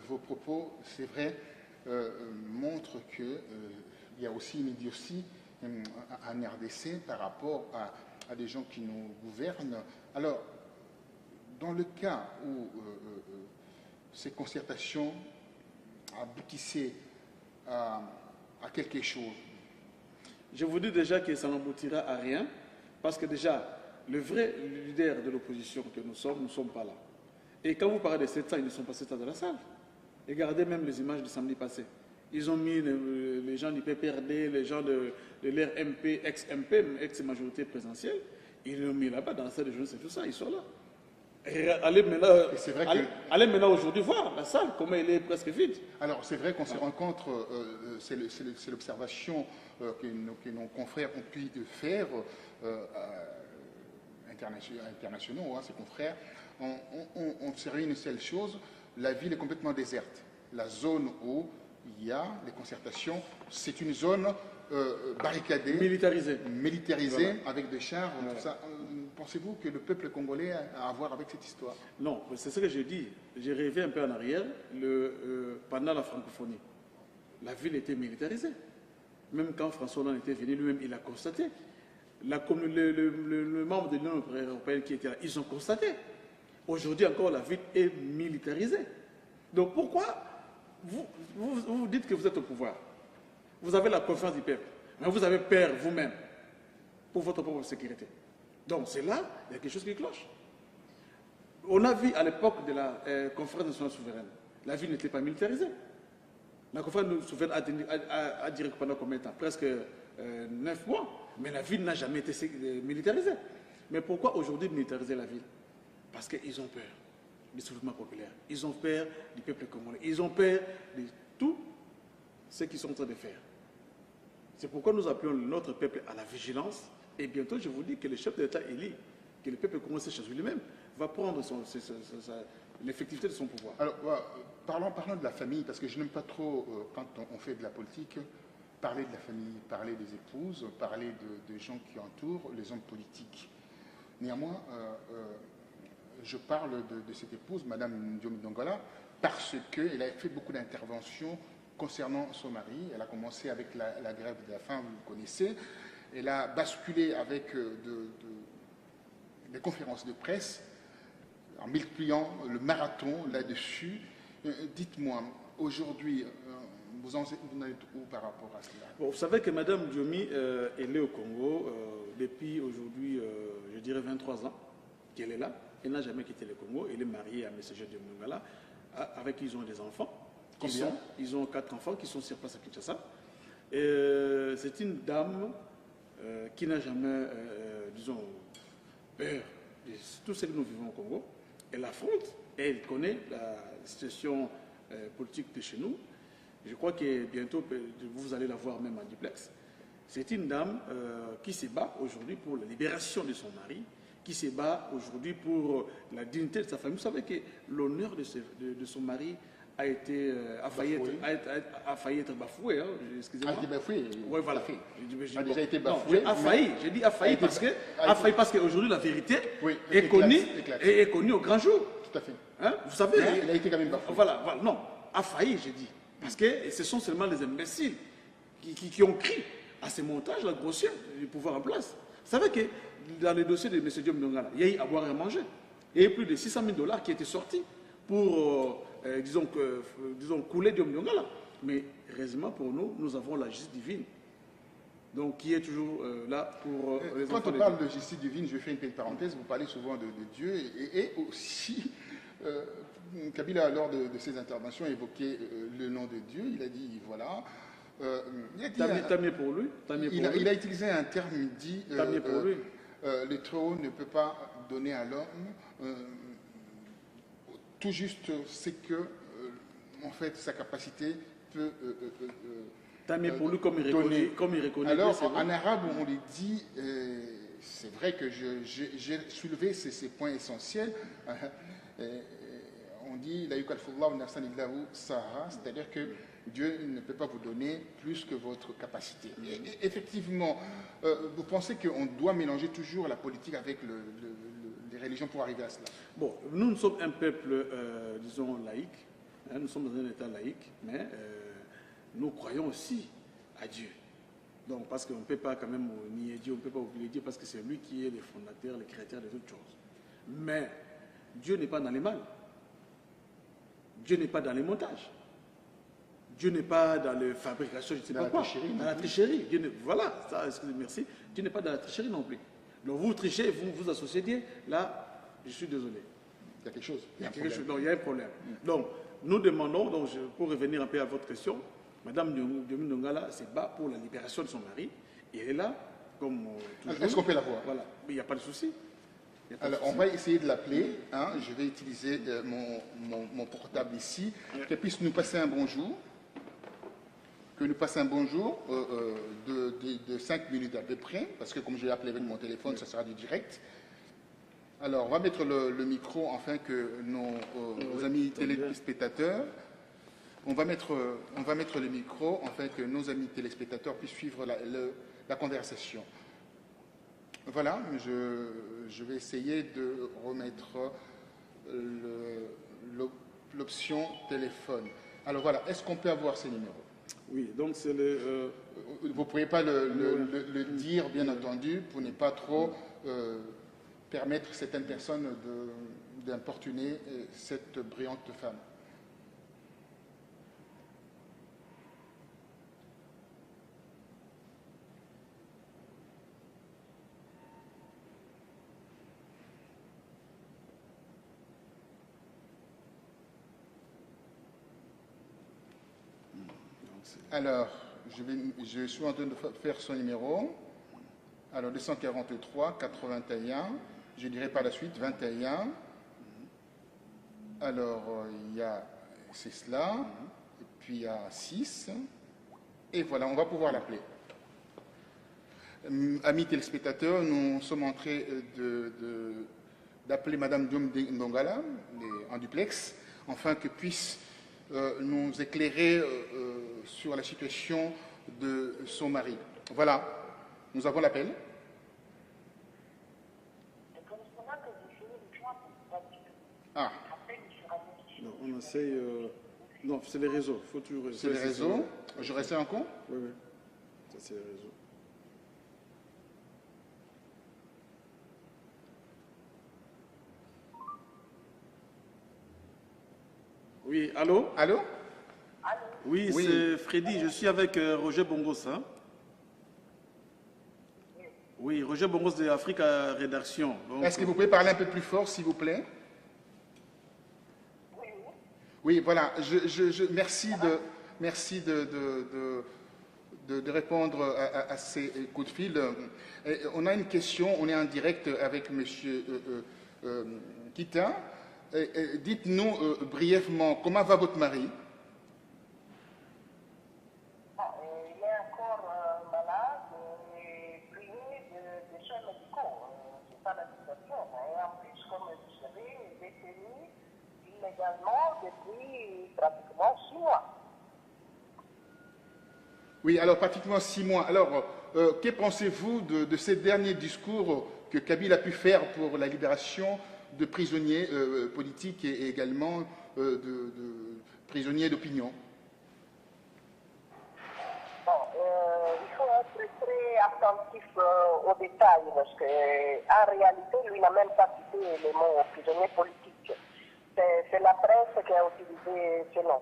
vos propos, c'est vrai, montrent qu'il y a aussi une idiotie en RDC par rapport à des gens qui nous gouvernent. Alors, dans le cas où ces concertations aboutissaient à quelque chose. Je vous dis déjà que ça n'aboutira à rien, parce que déjà, le vrai leader de l'opposition que nous ne sommes pas là. Et quand vous parlez de 700, ils ne sont pas 700 dans la salle. Regardez même les images du samedi passé. Ils ont mis les gens du PPRD, les gens de l'RMP, ex-MP, ex-majorité présidentielle. Ils l'ont mis là-bas dans la salle de jeunesse et tout ça, ils sont là. Et allez maintenant aujourd'hui voir la salle, comment elle est presque vide. Alors c'est vrai qu'on se rencontre, c'est l'observation que nos confrères ont pu faire, internationaux, hein, ces confrères. On serait une seule chose, la ville est complètement déserte. La zone où il y a les concertations, c'est une zone barricadée, militarisée, voilà, avec des chars, voilà. Tout ça. Pensez-vous que le peuple congolais a à voir avec cette histoire? Non, c'est ce que je dis. J'ai rêvé un peu en arrière, pendant la francophonie. La ville était militarisée. Même quand François Hollande était venu, lui-même, il a constaté. Le membre de l'Union européenne qui était là, ils ont constaté. Aujourd'hui encore, la ville est militarisée. Donc pourquoi vous dites que vous êtes au pouvoir? Vous avez la confiance du peuple, mais vous avez peur vous-même pour votre propre sécurité. Donc c'est là, il y a quelque chose qui cloche. On a vu à l'époque de la conférence nationale souveraine, la ville n'était pas militarisée. La conférence souveraine a duré pendant combien de temps? Presque 9 mois. Mais la ville n'a jamais été militarisée. Mais pourquoi aujourd'hui militariser la ville? Parce qu'ils ont peur du soulèvement populaire. Ils ont peur du peuple congolais. Ils ont peur de tout ce qu'ils sont en train de faire. C'est pourquoi nous appelons notre peuple à la vigilance. Et bientôt, je vous dis que le chef de l'État élit, que le peuple congolais chez lui-même, va prendre l'effectivité de son pouvoir. Alors, parlons de la famille, parce que je n'aime pas trop, quand on fait de la politique, parler de la famille, parler des épouses, parler de gens qui entourent les hommes politiques. Néanmoins, je parle de cette épouse, Madame Diomi Dongala, parce qu'elle a fait beaucoup d'interventions concernant son mari. Elle a commencé avec la grève de la faim, vous le connaissez. Elle a basculé avec des conférences de presse, en multipliant le marathon là-dessus. Dites-moi, aujourd'hui, vous en êtes où par rapport à cela? Bon, vous savez que Mme Diomi elle est au Congo depuis aujourd'hui, je dirais 23 ans qu'elle est là. Elle n'a jamais quitté le Congo. Elle est mariée à M. Diomi Dongala, avec qui ils ont des enfants. Combien? Ils ont 4 enfants qui sont sur place à Kinshasa. C'est une dame qui n'a jamais, disons, peur de tout ce que nous vivons au Congo. Elle affronte et elle connaît la situation politique de chez nous. Je crois que bientôt, vous allez la voir même en duplex. C'est une dame qui se bat aujourd'hui pour la libération de son mari, qui se bat aujourd'hui pour la dignité de sa famille. Vous savez que l'honneur de son mari a failli être bafoué. Hein, excusez-moi. A été bafoué? Oui, voilà. A déjà été bafoué. J'ai dit a failli parce qu'aujourd'hui la vérité est connue au grand jour. Tout à fait. Hein, vous savez. Il a été quand même bafoué. Voilà, non, a failli, j'ai dit. Parce que ce sont seulement les imbéciles qui ont crié à ces montages, la grossière du pouvoir en place. Vous savez que dans le dossier de M. Diomi Dongala, il y a eu à boire et à manger. Il y a eu plus de 600 000 $ qui étaient sortis pour, disons, couler Diomi Dongala. Mais heureusement pour nous, nous avons la justice divine. Donc, qui est toujours là pour les enfants. Quand on parle de justice divine, je fais une petite parenthèse, vous parlez souvent de Dieu et aussi, Kabila, lors de ses interventions, a évoqué le nom de Dieu. Il a dit, voilà. Tant mieux pour lui. Il a utilisé un terme, il dit, pour lui. Le trop ne peut pas donner à l'homme tout juste ce que, en fait, sa capacité peut tant mieux pour lui, comme il reconnaît. Alors, en arabe, on lui dit, c'est vrai que j'ai soulevé ces points essentiels. On dit, c'est-à-dire que Dieu ne peut pas vous donner plus que votre capacité. Et effectivement, vous pensez qu'on doit mélanger toujours la politique avec les religions pour arriver à cela? Bon, nous sommes un peuple, disons, laïque. Nous sommes dans un État laïque, mais nous croyons aussi à Dieu. Donc, parce qu'on ne peut pas quand même nier Dieu, on ne peut pas oublier Dieu, parce que c'est lui qui est le fondateur, le créateur de toutes choses. Mais Dieu n'est pas dans les mal. Dieu n'est pas dans les montages. Dieu n'est pas dans la fabrication, je ne sais pas quoi. Dans la tricherie. Voilà, ça, excusez-moi, merci. Dieu n'est pas dans la tricherie non plus. Donc vous trichez, vous vous associez Dieu, là, je suis désolé. Il y a quelque chose. Il y a un problème. Donc, nous demandons, donc, pour revenir un peu à votre question, Madame Diomi Ndongala se bat pour la libération de son mari. Et elle est là, comme toujours. Est-ce qu'on peut la voir? Voilà, mais il n'y a pas de souci. Alors, on va essayer de l'appeler. Hein. Je vais utiliser mon portable ici, qu'elle puisse nous passer un bonjour. Que nous passe un bonjour de 5 minutes à peu près, parce que comme je l'ai appelé avec mon téléphone, ça sera du direct. Alors, on va mettre le micro afin que nos amis téléspectateurs, on va mettre le micro afin que nos amis téléspectateurs puissent suivre la conversation. Voilà, je vais essayer de remettre l'option téléphone. Alors voilà, est-ce qu'on peut avoir ces numéros? Oui, donc c'est le... Vous ne pourriez pas le dire, bien entendu, pour ne pas trop permettre certaines personnes d'importuner cette brillante femme. Alors, je suis en train de faire son numéro. Alors, 243 81, je dirai par la suite 21. Alors, c'est cela. Et puis, il y a 6. Et voilà, on va pouvoir l'appeler. Amis téléspectateurs, nous sommes en train d'appeler Madame Diomi Ndongala en duplex, afin que puisse nous éclairer sur la situation de son mari. Voilà, nous avons l'appel. Ah. Non, on essaye... Non, c'est les réseaux. Faut toujours... C'est les réseaux. Je reste en compte? Oui, oui. Ça, c'est les réseaux. Oui, allô? Allô? Oui, oui. C'est Freddy, je suis avec Roger Bongos. Hein? Oui, Roger Bongos de Africa Rédaction. Est-ce que vous pouvez parler un peu plus fort, s'il vous plaît? Oui, voilà, merci de répondre à ces coups de fil. On a une question, on est en direct avec M. Kita. Dites-nous brièvement, comment va votre mari? Il est encore malade et privé de soins médicaux. C'est pas la situation. Et en plus, comme vous savez, il est détenu illégalement depuis pratiquement 6 mois. Oui, alors pratiquement 6 mois. Alors, que pensez-vous de ces derniers discours que Kabila a pu faire pour la libération de prisonniers politiques et également de prisonniers d'opinion? Il faut être très attentif aux détails parce qu'en réalité, lui n'a même pas cité les mots prisonniers politiques. C'est la presse qui a utilisé ce nom.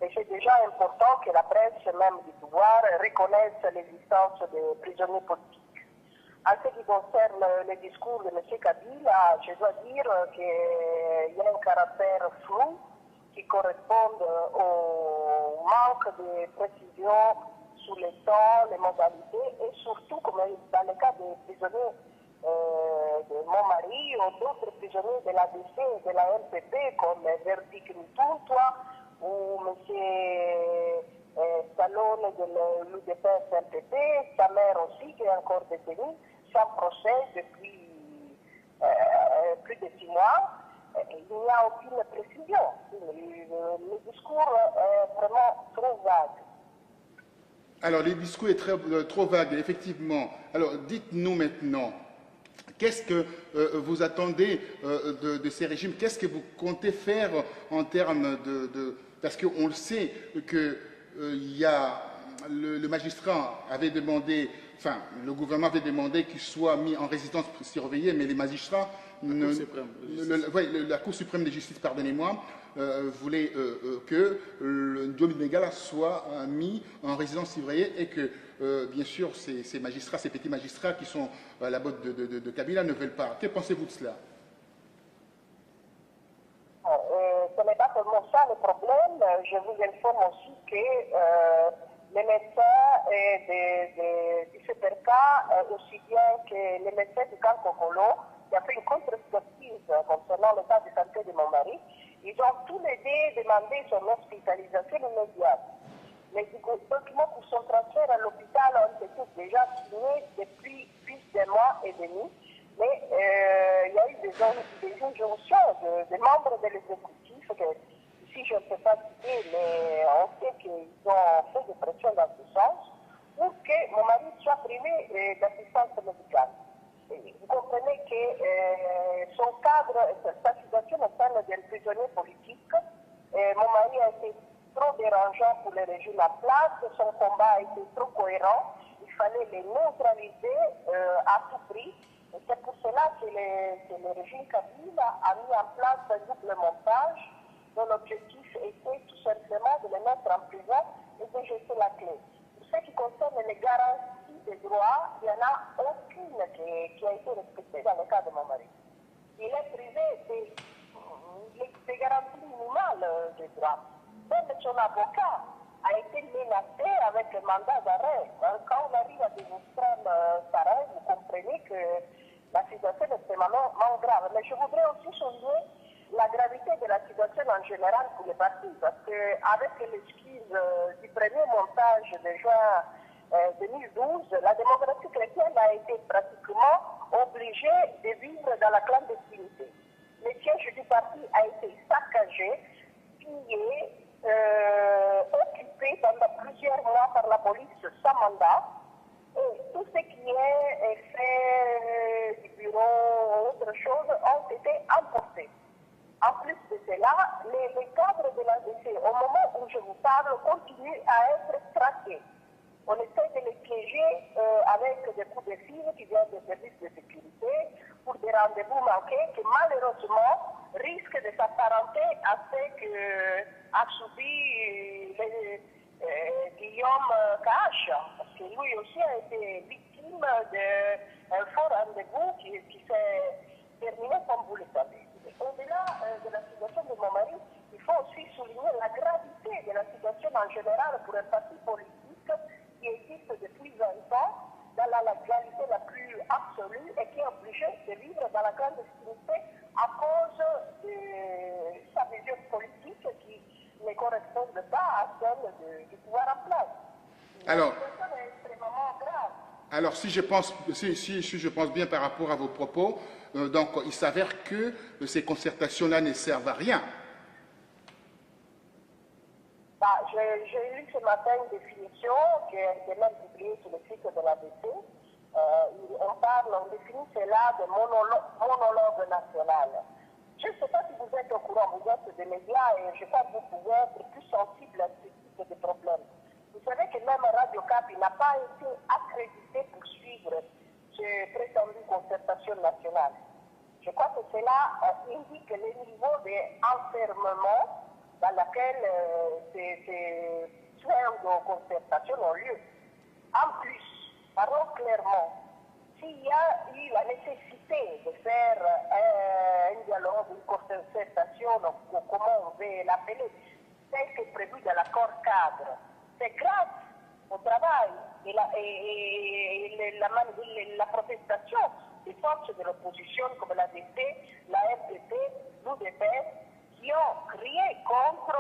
Et c'est déjà important que la presse, même du pouvoir, reconnaisse l'existence des prisonniers politiques. En ce qui concerne le discours de M. Kabila, je dois dire qu'il y a un caractère flou qui correspond au manque de précision sur les temps, les modalités et surtout, comme dans le cas des prisonniers de mon mari ou d'autres prisonniers de l'ADC et de la LPP comme Verdict Ntuntua ou M. Stallone de l'UDPS LPP, sa mère aussi qui est encore détenue, sans procès depuis plus de 6 mois. Il n'y a aucune précision. Le discours est vraiment trop vague. Alors, le discours est trop vague, effectivement. Alors, dites-nous maintenant, qu'est-ce que vous attendez de ces régimes? Qu'est-ce que vous comptez faire en termes parce qu'on le sait que il y a le magistrat avait demandé, enfin, le gouvernement avait demandé qu'il soit mis en résidence surveillée, mais les magistrats, la Cour suprême de justice, pardonnez-moi, voulait que le Ndomi Bengala soit mis en résidence surveillée et que, bien sûr, ces magistrats, ces petits magistrats qui sont à la botte de Kabila ne veulent pas. Que pensez-vous de cela? Ce n'est pas seulement ça le problème. Je vous informe aussi que les médecins du CPRK, aussi bien que les médecins du camp Kokolo, qui a fait une contre-expertise concernant l'état de santé de mon mari, ils ont tous les deux demandé son hospitalisation immédiate. Les documents pour son transfert à l'hôpital ont été déjà signés depuis plus d'un mois et demi, mais il y a eu des injonctions des membres de l'exécutif, que ici je ne peux pas citer, mais on sait qu'ils ont fait des pressions dans ce sens, pour que mon mari soit privé d'assistance médicale. Vous comprenez que son cadre, sa situation au sein des prisonniers politiques, mon mari a été trop dérangeant pour le régime en place, son combat a été trop cohérent, il fallait les neutraliser à tout prix. Et c'est pour cela que le régime Kabila a mis en place un double montage dont l'objectif était tout simplement de les mettre en prison et de jeter la clé. Pour ce qui concerne les garanties des droits, il n'y en a aucune qui a été respectée dans le cas de mon mari. Il est privé des garanties minimales des droits. Même son avocat a été menacé avec un mandat d'arrêt. Quand on arrive à des extrêmes pareils, vous comprenez que la situation est extrêmement grave. Mais je voudrais aussi souligner la gravité de la situation en général pour les partis, parce qu'avec l'excuse du premier montage de juin 2012, la démocratie chrétienne a été pratiquement obligée de vivre dans la clandestinité. Le siège du parti a été saccagé, pillé, occupé pendant plusieurs mois par la police sans mandat. Et tout ce qui est fait du bureau, autre chose, ont été emportés. En plus de cela, les cadres de l'ADC, au moment où je vous parle, continuent à être traqués. On essaie de les piéger avec des coups de fil qui viennent des services de sécurité pour des rendez-vous manqués qui malheureusement risquent de s'apparenter à ce qu'a subi Guillaume Cache, parce que lui aussi a été victime d'un faux rendez-vous qui s'est terminé comme vous le savez. Au-delà de la situation de mon mari, il faut aussi souligner la gravité de la situation en général pour un parti politique qui existe depuis 20 ans dans la légalité la plus absolue et qui est obligé de vivre dans la clandestinité à cause de sa vision politique qui ne correspond pas à celle du pouvoir en place. Alors, la situation est extrêmement grave. Alors, si je pense bien par rapport à vos propos, donc il s'avère que ces concertations-là ne servent à rien. J'ai lu ce matin une définition qui est même publiée sur le site de l'ADC. On définit cela de monologue national. Je ne sais pas si vous êtes au courant, vous êtes des médias et je crois que vous pouvez être plus sensible à ce type de problème. Vous savez que même Radio Capi n'a pas été accrédité pour suivre ces prétendues concertations nationales. Je crois que cela indique le niveau d'enfermement dans lequel ces pseudo-concertations ont lieu. En plus, parlons clairement, s'il y a eu la nécessité de faire un dialogue, une concertation, ou comment on veut l'appeler, tel que prévu dans l'accord cadre, c'est grâce au travail et la protestation des forces de l'opposition comme l'ADC, la FDP, l'UDPS, qui ont crié contre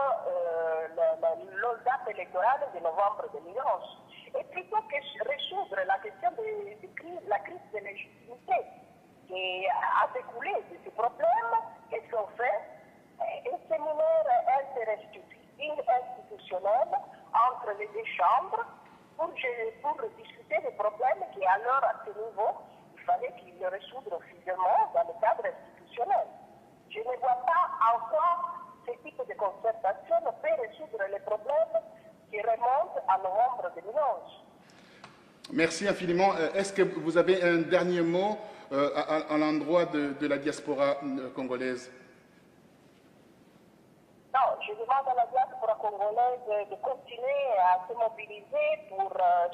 l'OLDAP électorale de novembre 2011. Et plutôt que résoudre la question de la crise de légitimité qui a découlé de ce problème, qu'est-ce qu'on fait? Un séminaire interinstitutionnel entre les deux chambres pour discuter des problèmes qui, alors, à ce niveau, il fallait qu'ils le résoudre officiellement dans le cadre institutionnel. Je ne vois pas encore ce type de concertation peut résoudre les problèmes qui remontent à novembre 2011. Merci infiniment. Est-ce que vous avez un dernier mot à l'endroit de la diaspora congolaise? Non, je demande à la diaspora congolaise de continuer à se mobiliser pour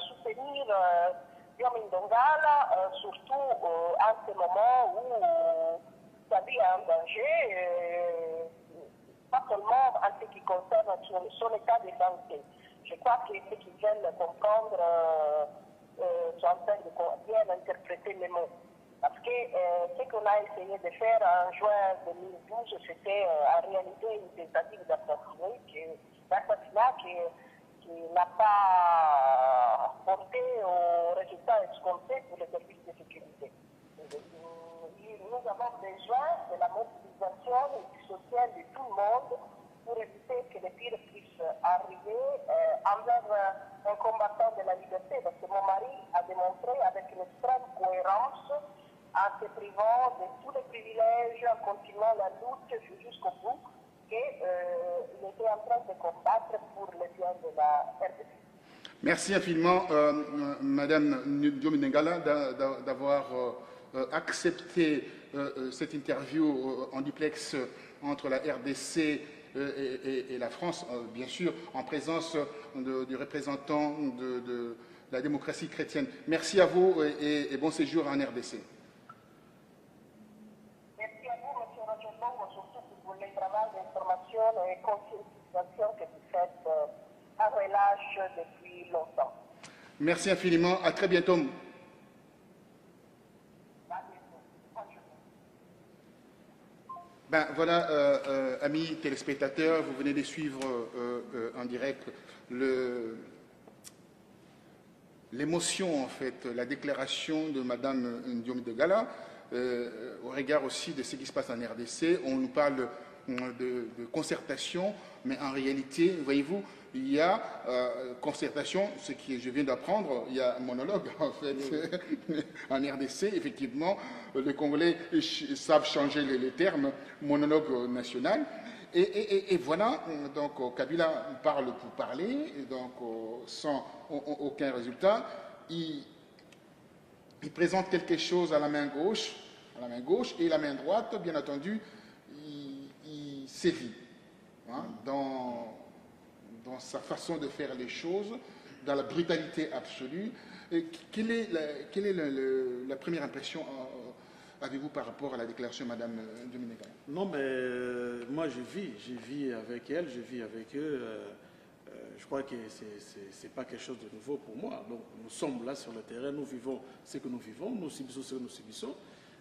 soutenir Guillaume Ndongala, surtout en ce moment où sa vie est en danger, pas seulement en ce qui concerne son état de santé. Je crois que ceux qui veulent comprendre sont en train de bien interpréter les mots. Parce que ce qu'on a essayé de faire en juin 2012, c'était en réalité une tentative d'assassinat qui n'a pas porté aux résultats escomptés pour les services de sécurité. Nous avons besoin de la mobilisation sociale de tout le monde pour éviter que le pire puisse arriver envers un combattant de la liberté. Parce que mon mari a démontré avec une extrême cohérence, en se privant de tous les privilèges, en continuant la lutte jusqu'au bout, qu'il était en train de combattre pour le bien de la RDC. Merci infiniment, Madame Guillaume Ndongala, d'avoir accepté cette interview en duplex entre la RDC et la France, bien sûr, en présence du représentant de la démocratie chrétienne. Merci à vous et bon séjour en RDC. Merci à vous, M. Rajonongo, surtout pour le travail d'information et conscientisation que vous faites à relâche depuis longtemps. Merci infiniment. À très bientôt. Ben, voilà, amis téléspectateurs, vous venez de suivre en direct l'émotion, en fait, la déclaration de Mme Guillaume Ndongala, au regard aussi de ce qui se passe en RDC. On nous parle de concertation, mais en réalité, voyez-vous, il y a concertation, ce que je viens d'apprendre, il y a un monologue en fait en RDC. Effectivement, les Congolais savent changer les termes, monologue national. Et voilà, donc Kabila parle pour parler, donc sans aucun résultat. Il présente quelque chose à la main gauche, et la main droite, bien entendu, il sévit dans sa façon de faire les choses, dans la brutalité absolue. Quelle est la première impression avez-vous par rapport à la déclaration de Mme Guillaume Ndongala? Non, mais moi je vis avec elle, je vis avec eux. Je crois que ce n'est pas quelque chose de nouveau pour moi. Donc nous sommes là sur le terrain, nous vivons ce que nous vivons, nous subissons ce que nous subissons.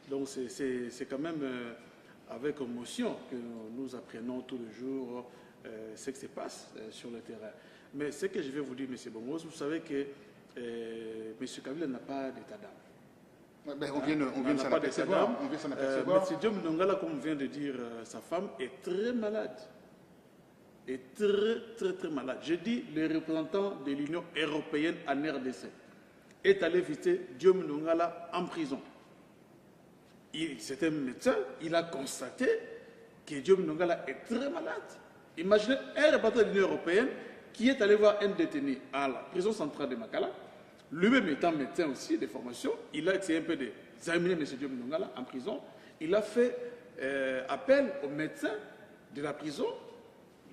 Donc c'est quand même avec émotion que nous apprenons tous les jours ce qui se passe sur le terrain. Mais ce que je vais vous dire, M. Bongos, vous savez que M. Kabila n'a pas d'état d'âme. Ben, on vient de s'en apercevoir. M. Guillaume Ndongala, comme vient de dire sa femme, est très malade. Est très malade. Je dis, le représentant de l'Union européenne en RDC est allé visiter Guillaume Ndongala en prison. C'est un médecin, il a constaté que Guillaume Ndongala est très malade. Imaginez un représentant de l'Union européenne qui est allé voir un détenu à la prison centrale de Makala, lui-même étant médecin aussi de formation, il a essayé un peu d'examiner M. Guillaume Ndongala en prison. Il a fait appel au médecin de la prison.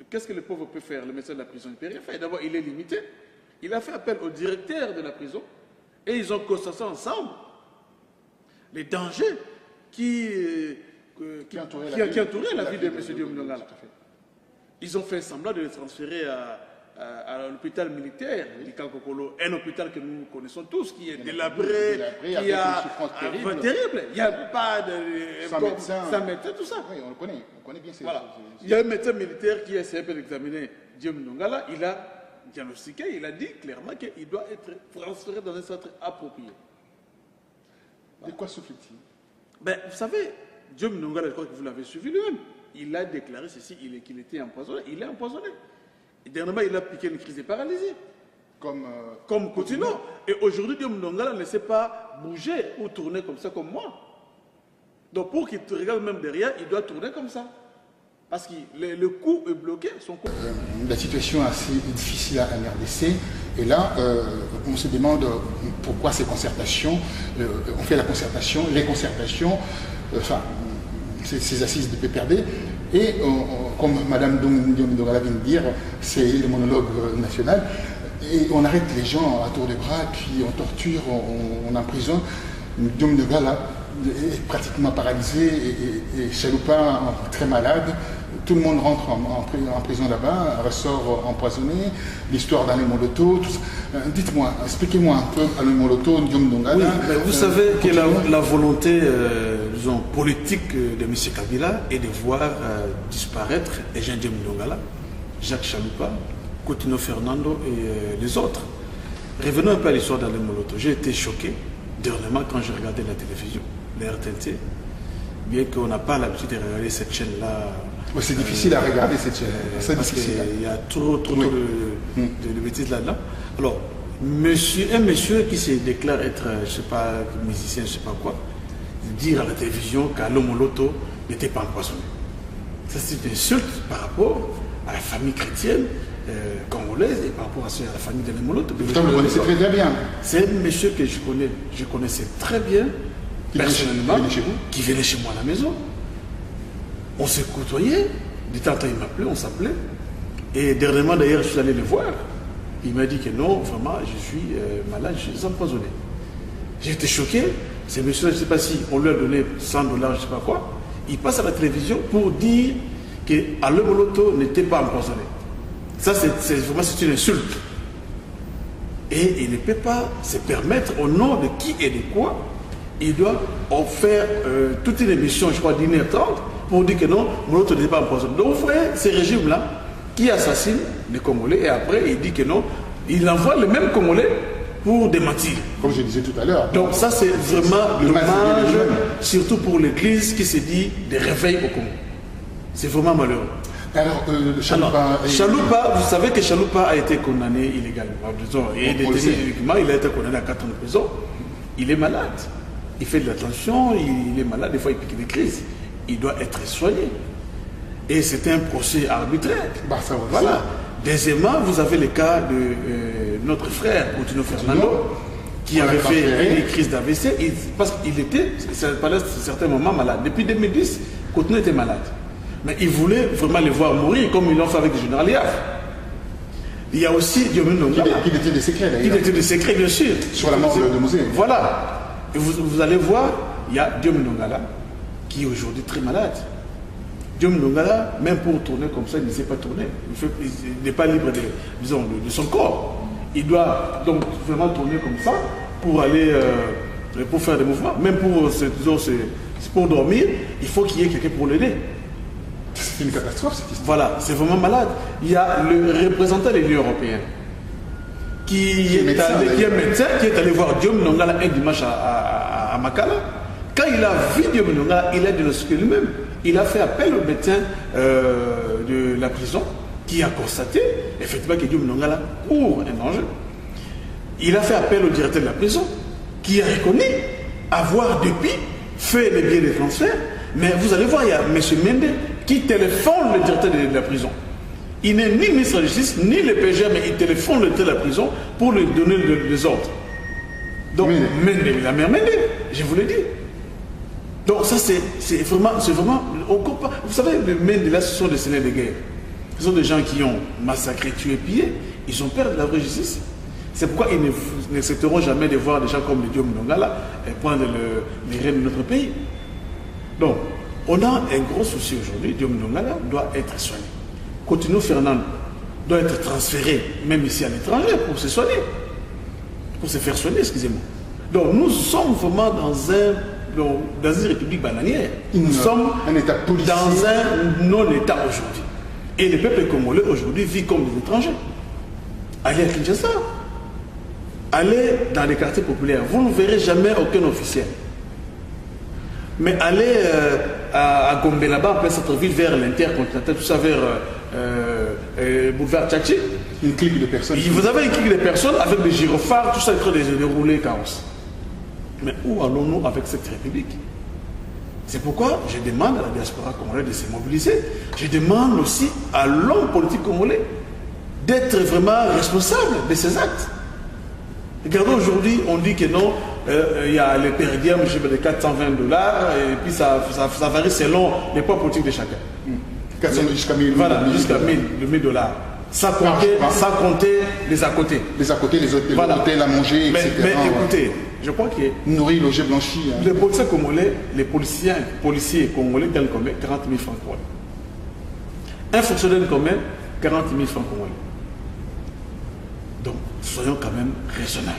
Qu'est-ce que le pauvre peut faire, le médecin de la prison? Il ne peut rien faire. D'abord, il est limité. Il a fait appel au directeur de la prison et ils ont constaté ensemble les dangers qui entouraient la vie de M. Guillaume Ndongala. Ils ont fait semblant de le transférer à l'hôpital militaire du Kankokolo, un hôpital que nous connaissons tous, qui est délabré, qui a terrible. Il n'y a pas de sans médecin, tout ça. Oui, on connaît bien ces voilà. Il y a un médecin militaire qui a essayé d'examiner Guillaume Ndongala. Il a diagnostiqué, il a dit clairement qu'il doit être transféré dans un centre approprié. De quoi souffle-t-il? Ben, vous savez, Guillaume Ndongala, je crois que vous l'avez suivi lui-même. Il a déclaré ceci, qu'il était empoisonné. Il est empoisonné. Et dernièrement, il a piqué une crise de paralysie. Comme Coutinho. Et aujourd'hui, Guillaume Ndongala ne sait pas bouger ou tourner comme ça, comme moi. Donc pour qu'il te regarde même derrière, il doit tourner comme ça. Parce que le coût est bloqué, son coût. La situation est assez difficile en RDC. Et là, on se demande pourquoi ces concertations. On fait la concertation, les concertations, enfin, ces assises de PPRD. Et comme Mme Dongala vient de dire, c'est le monologue national. Et on arrête les gens à tour de bras, puis on torture, on emprisonne. Dongala est pratiquement paralysé et Chaloupa très malade. Tout le monde rentre en prison là-bas, ressort empoisonné, l'histoire d'Alain Moloto. Dites-moi, expliquez-moi un peu Alain Moloto, Ndiom Dongala. Oui, mais vous savez que la volonté disons, politique de M. Kabila est de voir disparaître les gens Ndiom Dongala, Jacques Chaloupa, Coutinho Fernando et les autres. Revenons un peu à l'histoire d'Alain Moloto. J'ai été choqué dernièrement quand j'ai regardé la télévision, la RTT, bien qu'on n'a pas l'habitude de regarder cette chaîne-là. C'est difficile à regarder cette chaîne. C'est parce difficile. qu'il y a trop de bêtises là-dedans. Alors, un monsieur qui se déclare être, je ne sais pas, musicien, je ne sais pas quoi, dire à la télévision qu'Alain Moloto n'était pas empoisonné. Ça, c'est une insulte par rapport à la famille chrétienne congolaise et par rapport à la famille d'Alain Moloto. Vous le connaissez très bien. C'est un monsieur que je connaissais très bien, personnellement, qui venait chez moi à la maison. On s'est côtoyé, de temps en temps il m'appelait, on s'appelait. Et dernièrement d'ailleurs je suis allé le voir. Il m'a dit que non, vraiment je suis malade, je suis empoisonné. J'ai été choqué. Ce monsieur, je ne sais pas si on lui a donné 100 $, je ne sais pas quoi. Il passe à la télévision pour dire qu'Alain Moloto n'était pas empoisonné. Ça c'est vraiment une insulte. Et il ne peut pas se permettre au nom de qui et de quoi. Il doit en faire toute une émission, je crois, d'1h30 pour dire que non, Moloto n'est pas empoisonné. Donc vous voyez ces régimes-là qui assassinent les Congolais et après il dit que non, il envoie le même Congolais pour démentir. Comme je disais tout à l'heure. Donc ça c'est vraiment dommage, surtout pour l'Église qui se dit des réveils au Congo. C'est vraiment malheureux. Alors, Chaloupa, vous savez que Chaloupa a été condamné illégalement. Disons, il a été condamné à 4 ans de prison. Il est malade. Il fait de la tension, il est malade, des fois il pique des crises. Il doit être soigné. Et c'est un procès arbitraire. Voilà. Deuxièmement, vous avez le cas de notre frère, Coutinho Fernando, qui avait fait une crise d'AVC, parce qu'il était, pendant certains moments, malade. Depuis 2010, Coutinho était malade. Mais il voulait vraiment le voir mourir, comme ils l'ont fait avec le général Yaf. Il y a aussi Diomène Dongala. Qui était des secrets d'ailleurs. Il était des secrets, bien sûr. Sur la mort de Mosé. Voilà. Et vous allez voir, il y a Diomène Dongala, qui est aujourd'hui très malade. Diomène Dongala, même pour tourner comme ça, il ne sait pas tourner. Il n'est pas libre de son corps. Il doit donc vraiment tourner comme ça pour aller, pour faire des mouvements. Même pour dormir, il faut qu'il y ait quelqu'un pour l'aider. C'est une catastrophe cette histoire. Voilà, c'est vraiment malade. Il y a le représentant de l'Union européenne qui est médecin, qui est allé voir Diomène Dongala un dimanche à Makala. Quand il a vu Diomène Dongala, il a diagnostiqué lui-même. Il a fait appel au médecin de la prison qui a constaté effectivement que Diomène Dongala court un danger. Il a fait appel au directeur de la prison qui a reconnu avoir depuis fait les billets de transfert. Mais vous allez voir, il y a M. Mende qui téléphone le directeur de la prison. Il n'est ni ministre de la Justice, ni le PGA, mais il téléphone le directeur de la prison pour lui donner les ordres. Donc, Mende, la mère Mende, je vous l'ai dit. Donc ça, c'est vraiment... Vous savez, les Mende, là, ce sont des seigneurs de guerre. Ce sont des gens qui ont massacré, tué, pillé. Ils ont peur de la vraie justice. C'est pourquoi ils n'accepteront jamais de voir des gens comme le Diomène Dongala prendre les rênes de notre pays. Donc, on a un gros souci aujourd'hui. Diomène Dongala doit être soigné. Coutinho Fernando doit être transféré, même ici à l'étranger, pour se soigner. Pour se faire soigner, excusez-moi. Donc, nous sommes vraiment dans une république bananière. Nous sommes dans un non-État aujourd'hui. Et le peuple congolais aujourd'hui vit comme des étrangers. Allez à Kinshasa. Allez dans les quartiers populaires. Vous ne verrez jamais aucun officiel. Mais allez à Gombe là-bas, en plein centre-ville, vers l'Intercontinental, tout ça vers boulevard Tchatchi. Une clique de personnes. Vous avez une clique de personnes avec des gyrophares, tout ça est en train de dérouler chaos. Mais où allons-nous avec cette république? C'est pourquoi je demande à la diaspora congolaise de se mobiliser. Je demande aussi à l'homme politique congolais d'être vraiment responsable de ses actes. Regardez, aujourd'hui, on dit que non, il y a les péridiums de 420 $, et puis ça varie selon les poids politiques de chacun. 400 jusqu'à 1000 $. Voilà, jusqu'à 1000 $. Sans compter les à côté. Les à côté, les hôtels à manger, etc. Mais écoutez, je crois que nourrir, loger, blanchi. Hein. Les policiers congolais, les policiers congolais gagnent combien? 40 000 francs congolais. Un fonctionnaire combien? 40 000 francs congolais. Donc, soyons quand même raisonnables.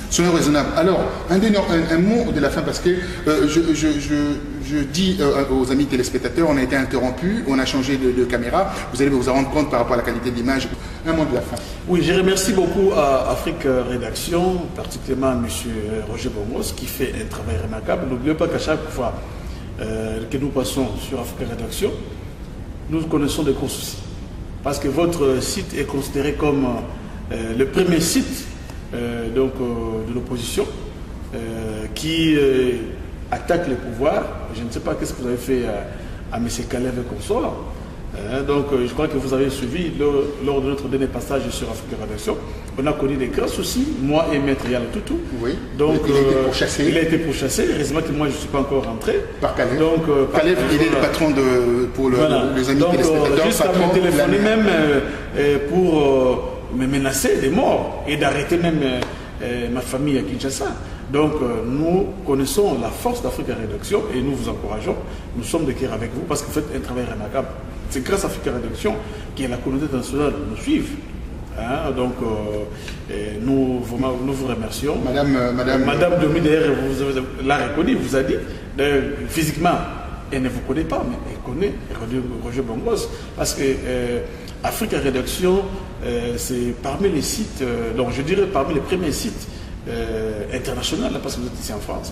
Soyons raisonnables. Alors, un mot de la fin, parce que je dis aux amis téléspectateurs, on a été interrompu, on a changé de caméra, vous allez vous en rendre compte par rapport à la qualité de l'image. Un mot de la fin. Oui, je remercie beaucoup à Afrique Rédaction, particulièrement M. Roger Bomos, qui fait un travail remarquable. N'oubliez pas qu'à chaque fois que nous passons sur Afrique Rédaction, nous connaissons des gros soucis. Parce que votre site est considéré comme le premier site de l'opposition qui attaque les pouvoirs. Je ne sais pas qu'est-ce que vous avez fait à M. Kalev et consort. Donc je crois que vous avez suivi lors de notre dernier passage sur Afrique Rédaction. On a connu des grands soucis, moi et Maître Yala Toutou. Oui, donc, il a été pourchassé. Il a été pourchassé. Heureusement que moi je ne suis pas encore rentré. Par Kalev. Donc, Kalev, il est le patron pour les amis téléspectateurs. Jusqu'à me téléphoner même pour me menacer de mort et d'arrêter même ma famille à Kinshasa. Donc nous connaissons la force d'Afrique Rédaction et nous vous encourageons. Nous sommes de cœur avec vous parce que vous faites un travail remarquable. C'est grâce à Afrique Rédaction que la communauté internationale nous suive. Hein, donc nous vous remercions. Madame Domi, d'ailleurs, vous l'a reconnu, vous a dit, physiquement, elle ne vous connaît pas, mais elle connaît Roger Bomos. Parce que Afrique Rédaction, c'est parmi les sites, donc je dirais parmi les premiers sites internationaux, parce que vous êtes ici en France,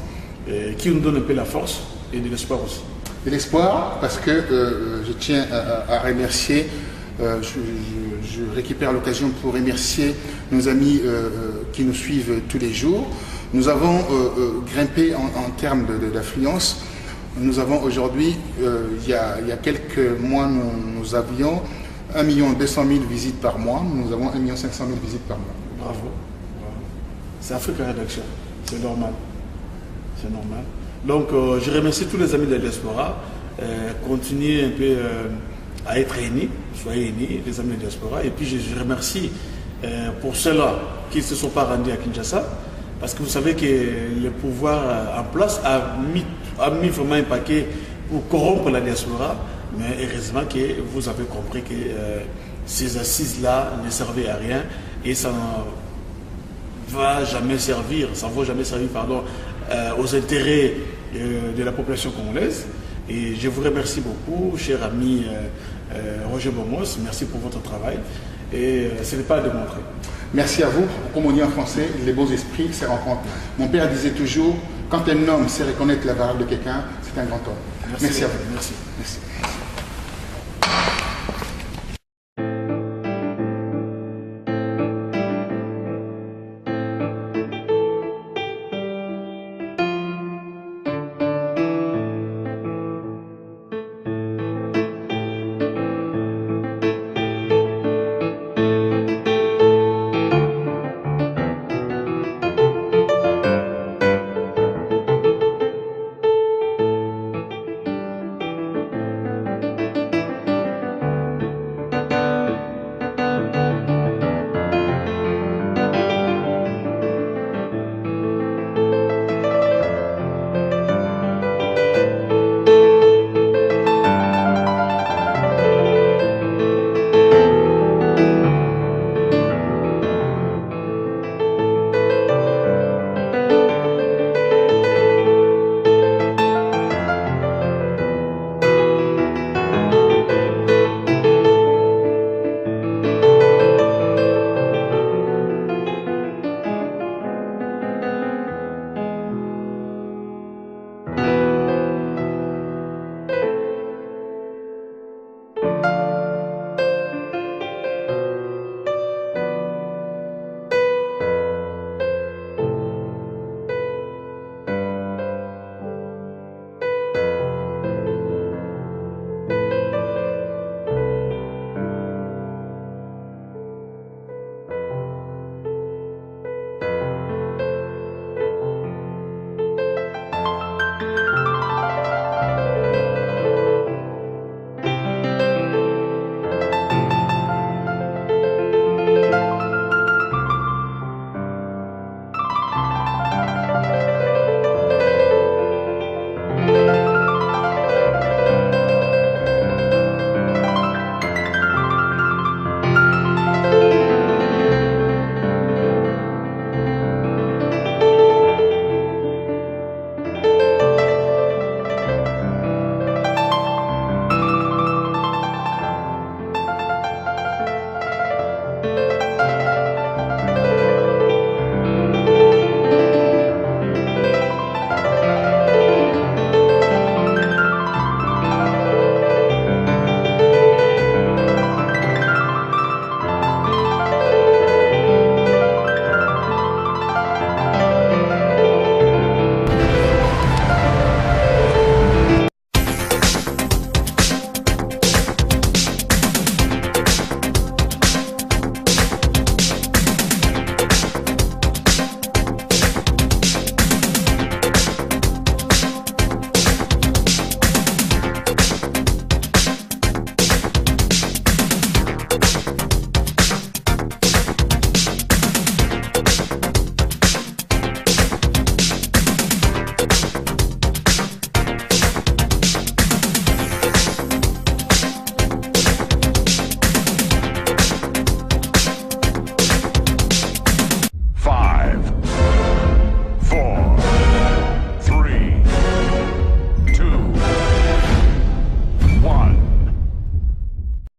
qui nous donne un peu la force et de l'espoir aussi. De l'espoir, parce que je tiens à remercier, je récupère l'occasion pour remercier nos amis qui nous suivent tous les jours. Nous avons grimpé en termes d'affluence. Nous avons aujourd'hui, il y a quelques mois, nous avions 1 200 000 visites par mois. Nous avons 1 500 000 visites par mois. Bravo. C'est Afrique Rédaction. C'est normal. C'est normal. Donc, je remercie tous les amis de la diaspora. Continuez un peu à être unis. Soyez unis, les amis de la diaspora. Et puis, je remercie pour ceux-là qui ne se sont pas rendus à Kinshasa. Parce que vous savez que le pouvoir en place a mis vraiment un paquet pour corrompre la diaspora. Mais heureusement que vous avez compris que ces assises-là ne servaient à rien et ça ne va jamais servir, aux intérêts de la population congolaise. Et je vous remercie beaucoup, cher ami Roger Bomos, merci pour votre travail. Et ce n'est pas à démontrer. Merci à vous. Comme on dit en français, les beaux esprits se rencontrent. Mon père disait toujours, quand un homme sait reconnaître la valeur de quelqu'un, c'est un grand homme. Merci à vous. Merci.